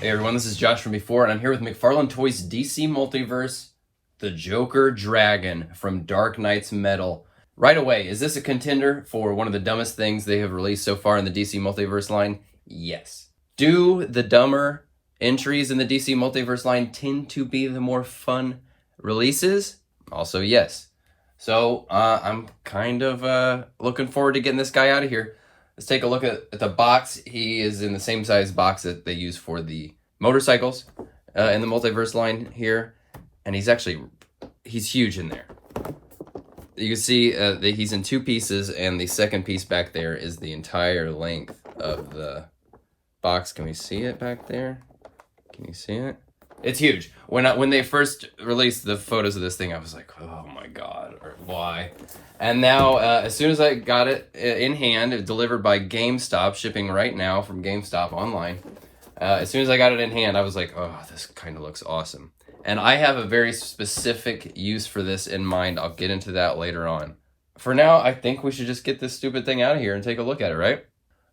Hey everyone, this is Josh from before, and I'm here with McFarlane Toys DC Multiverse, the Joker Dragon from Dark Knight's Metal. Right away, is this a contender for one of the dumbest things they have released so far in the DC Multiverse line? Yes. Do the dumber entries in the DC Multiverse line tend to be the more fun releases? Also, yes. So, I'm kind of looking forward to getting this guy out of here. Let's take a look at the box. He is in the same size box that they use for the motorcycles in the Multiverse line here. And he's huge in there. You can see that he's in two pieces, and the second piece back there is the entire length of the box. Can we see it back there? Can you see it? It's huge. When they first released the photos of this thing, I was like, oh my god, or why? And now, as soon as I got it in hand, it delivered by GameStop, shipping right now from GameStop online. As soon as I got it in hand, I was like, oh, this kind of looks awesome. And I have a very specific use for this in mind. I'll get into that later on. For now, I think we should just get this stupid thing out of here and take a look at it, right?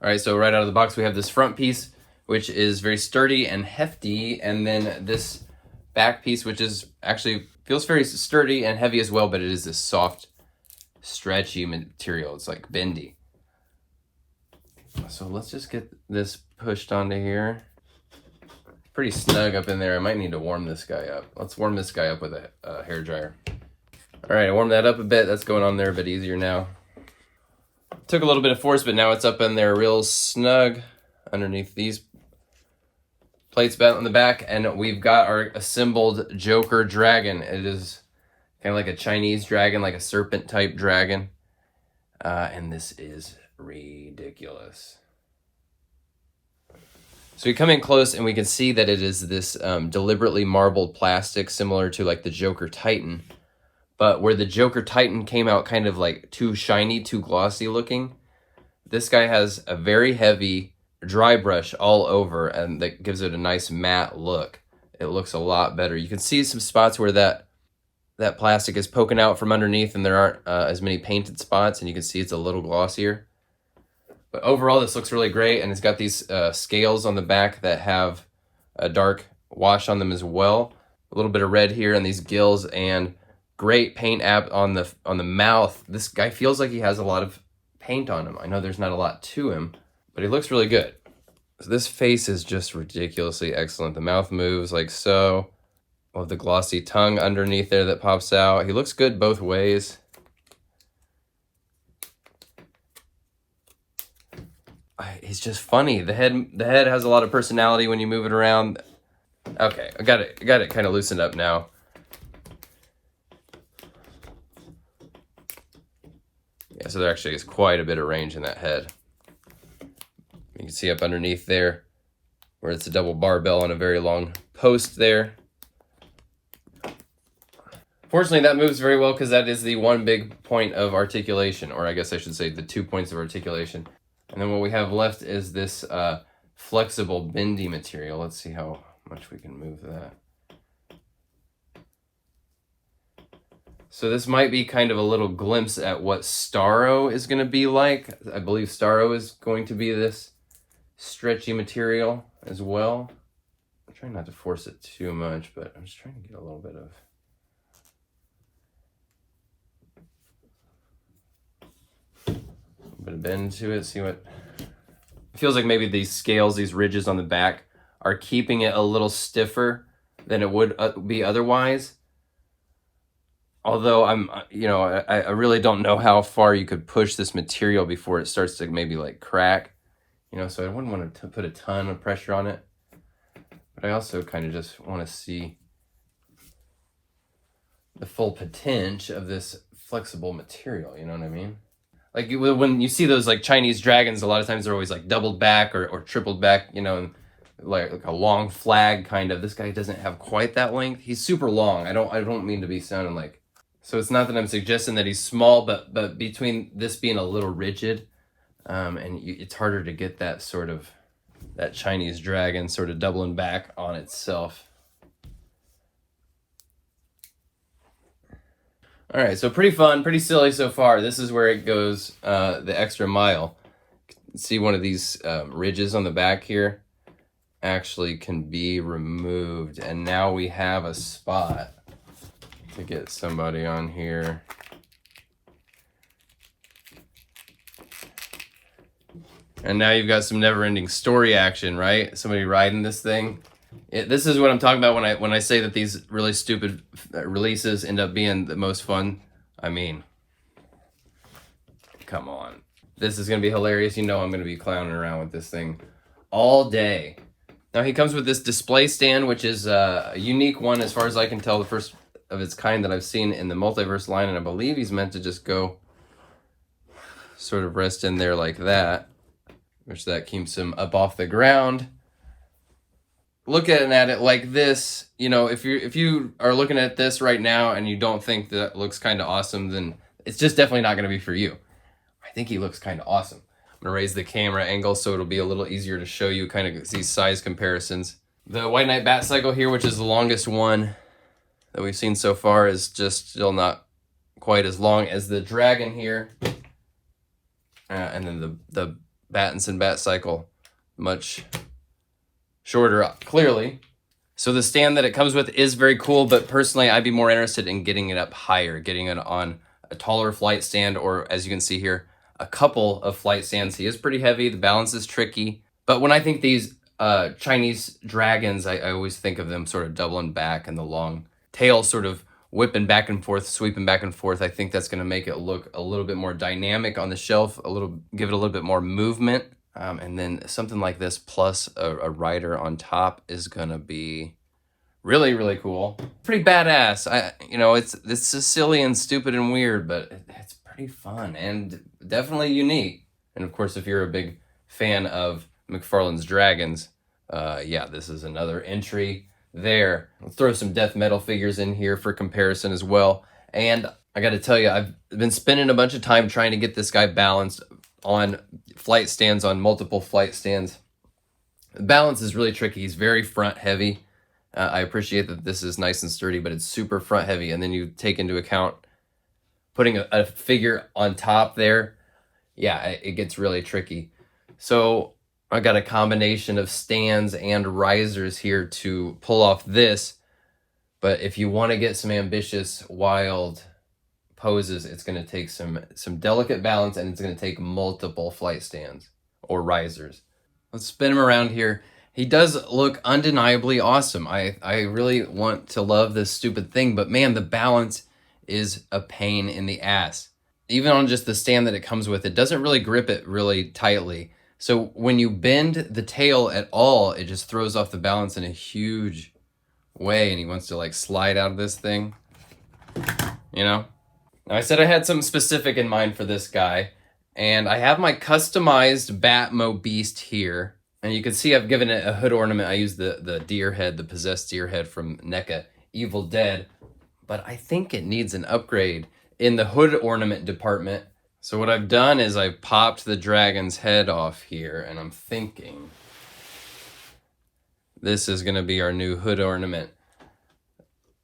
All right, so right out of the box, we have this front piece, which is very sturdy and hefty, and then this back piece, which is actually feels very sturdy and heavy as well, but it is this soft, stretchy material. It's like bendy. So let's just get this pushed onto here. Pretty snug up in there. I might need to warm this guy up. Let's warm this guy up with a hairdryer. All right, I warmed that up a bit. That's going on there a bit easier now. Took a little bit of force, but now it's up in there real snug underneath these plates bent on the back, and we've got our assembled Joker Dragon. It is kind of like a Chinese dragon, like a serpent type dragon. And this is ridiculous. So we come in close and we can see that it is this deliberately marbled plastic, similar to like the Joker Titan. But where the Joker Titan came out kind of like too shiny, too glossy looking, this guy has a very heavy dry brush all over, and that gives it a nice matte look. It looks a lot better. You can see some spots where that plastic is poking out from underneath, and there aren't as many painted spots, and you can see it's a little glossier. But overall, this looks really great, and it's got these scales on the back that have a dark wash on them as well. A little bit of red here, and these gills, and great paint app on the mouth. This guy feels like he has a lot of paint on him. I know there's not a lot to him, but he looks really good. So this face is just ridiculously excellent. The mouth moves like so. With the glossy tongue underneath there that pops out. He looks good both ways. He's just funny. The head has a lot of personality when you move it around. Okay, I got it kind of loosened up now. Yeah, so there actually is quite a bit of range in that head. You can see up underneath there where it's a double barbell and a very long post there. Fortunately, that moves very well because that is the one big point of articulation, or I guess I should say the 2 points of articulation. And then what we have left is this flexible bendy material. Let's see how much we can move that. So this might be kind of a little glimpse at what Starro is going to be like. I believe Starro is going to be this stretchy material as well. I'm trying not to force it too much, but I'm just trying to get a little bit of bend to it, see what it feels like. Maybe these scales, these ridges on the back are keeping it a little stiffer than it would be otherwise. Although I really don't know how far you could push this material before it starts to maybe like crack, so I wouldn't want to put a ton of pressure on it, but I also kind of just want to see the full potential of this flexible material, you know what I mean? Like when you see those like Chinese dragons, a lot of times they're always like doubled back or tripled back, and like a long flag kind of. This guy doesn't have quite that length. He's super long. I don't mean to be sounding like. So it's not that I'm suggesting that he's small, but between this being a little rigid, it's harder to get that sort of that Chinese dragon sort of doubling back on itself. All right, so pretty fun, pretty silly so far. This is where it goes the extra mile. See one of these ridges on the back here? actually can be removed. And now we have a spot to get somebody on here. And now you've got some never-ending story action, right? Somebody riding this thing. This is what I'm talking about when I say that these really stupid releases end up being the most fun. I mean, come on. This is going to be hilarious. You know I'm going to be clowning around with this thing all day. Now he comes with this display stand, which is a unique one as far as I can tell, the first of its kind that I've seen in the Multiverse line, and I believe he's meant to just go sort of rest in there like that, which that keeps him up off the ground. Looking at it like this, you know, if you are looking at this right now and you don't think that looks kind of awesome, then it's just definitely not going to be for you. I think he looks kind of awesome. I'm going to raise the camera angle so it'll be a little easier to show you kind of these size comparisons. The White Knight Bat Cycle here, which is the longest one that we've seen so far, is just still not quite as long as the Dragon here. And then the Battinson Bat Cycle, much shorter, clearly. So the stand that it comes with is very cool, but personally I'd be more interested in getting it up higher, getting it on a taller flight stand, or as you can see here, a couple of flight stands. He is pretty heavy, the balance is tricky. But when I think these Chinese dragons, I always think of them sort of doubling back and the long tail sort of whipping back and forth, sweeping back and forth. I think that's going to make it look a little bit more dynamic on the shelf, give it a little bit more movement. And then something like this plus a rider on top is going to be really, really cool. Pretty badass. It's silly and stupid and weird, but it's pretty fun and definitely unique. And of course, if you're a big fan of McFarlane's Dragons, yeah, this is another entry there. Let's throw some death metal figures in here for comparison as well. And I got to tell you, I've been spending a bunch of time trying to get this guy balanced on flight stands, on multiple flight stands. The balance is really tricky. He's very front heavy. I appreciate that this is nice and sturdy, but it's super front heavy. And then you take into account putting a figure on top there. Yeah, it gets really tricky. So I got a combination of stands and risers here to pull off this. But if you want to get some ambitious, wild poses, it's going to take some delicate balance, and it's going to take multiple flight stands or risers. Let's spin him around here. He does look undeniably awesome. I really want to love this stupid thing, but man, the balance is a pain in the ass. Even on just the stand that it comes with, it doesn't really grip it really tightly. So when you bend the tail at all, it just throws off the balance in a huge way, and he wants to like slide out of this thing, you know? Now I said I had something specific in mind for this guy, and I have my customized Batmo Beast here. And you can see I've given it a hood ornament. I used the deer head, the possessed deer head from NECA Evil Dead. But I think it needs an upgrade in the hood ornament department. So what I've done is I've popped the dragon's head off here, and I'm thinking this is going to be our new hood ornament.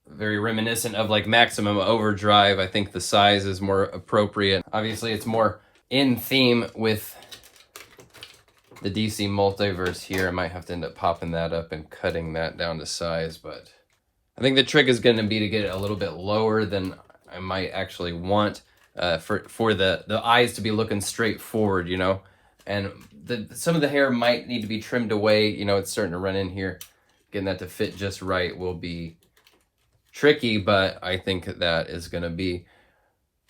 Very reminiscent of like Maximum Overdrive. I think the size is more appropriate. Obviously, it's more in theme with the DC Multiverse here. I might have to end up popping that up and cutting that down to size, but I think the trick is going to be to get it a little bit lower than I might actually want for the eyes to be looking straight forward, you know? And some of the hair might need to be trimmed away. You know, it's starting to run in here. Getting that to fit just right will be tricky, but I think that is going to be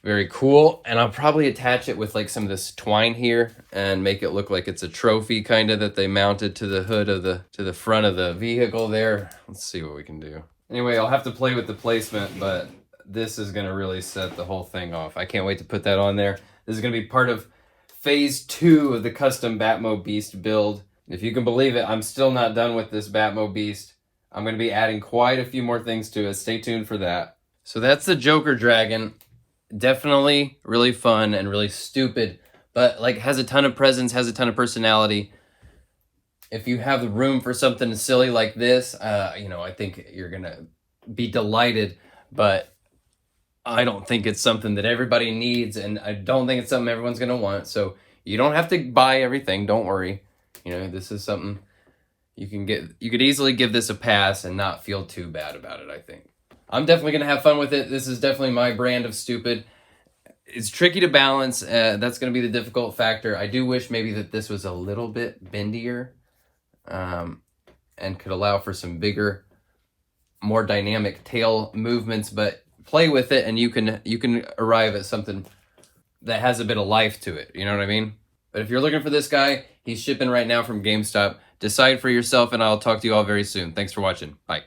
very cool. And I'll probably attach it with like some of this twine here and make it look like it's a trophy kind of that they mounted to the hood of to the front of the vehicle there. Let's see what we can do. Anyway, I'll have to play with the placement, but this is going to really set the whole thing off. I can't wait to put that on there. This is going to be part of phase 2 of the custom Batmo Beast build. If you can believe it, I'm still not done with this Batmo Beast. I'm going to be adding quite a few more things to it. Stay tuned for that. So that's the Joker Dragon. Definitely really fun and really stupid, but like has a ton of presence, has a ton of personality. If you have the room for something silly like this, I think you're going to be delighted, but I don't think it's something that everybody needs, and I don't think it's something everyone's going to want. So you don't have to buy everything. Don't worry. You know, this is something you could easily give this a pass and not feel too bad about it, I think. I'm definitely going to have fun with it. This is definitely my brand of stupid. It's tricky to balance. That's going to be the difficult factor. I do wish maybe that this was a little bit bendier, and could allow for some bigger, more dynamic tail movements, but play with it and you can arrive at something that has a bit of life to it. You know what I mean? But if you're looking for this guy, he's shipping right now from GameStop. Decide for yourself, and I'll talk to you all very soon. Thanks for watching. Bye.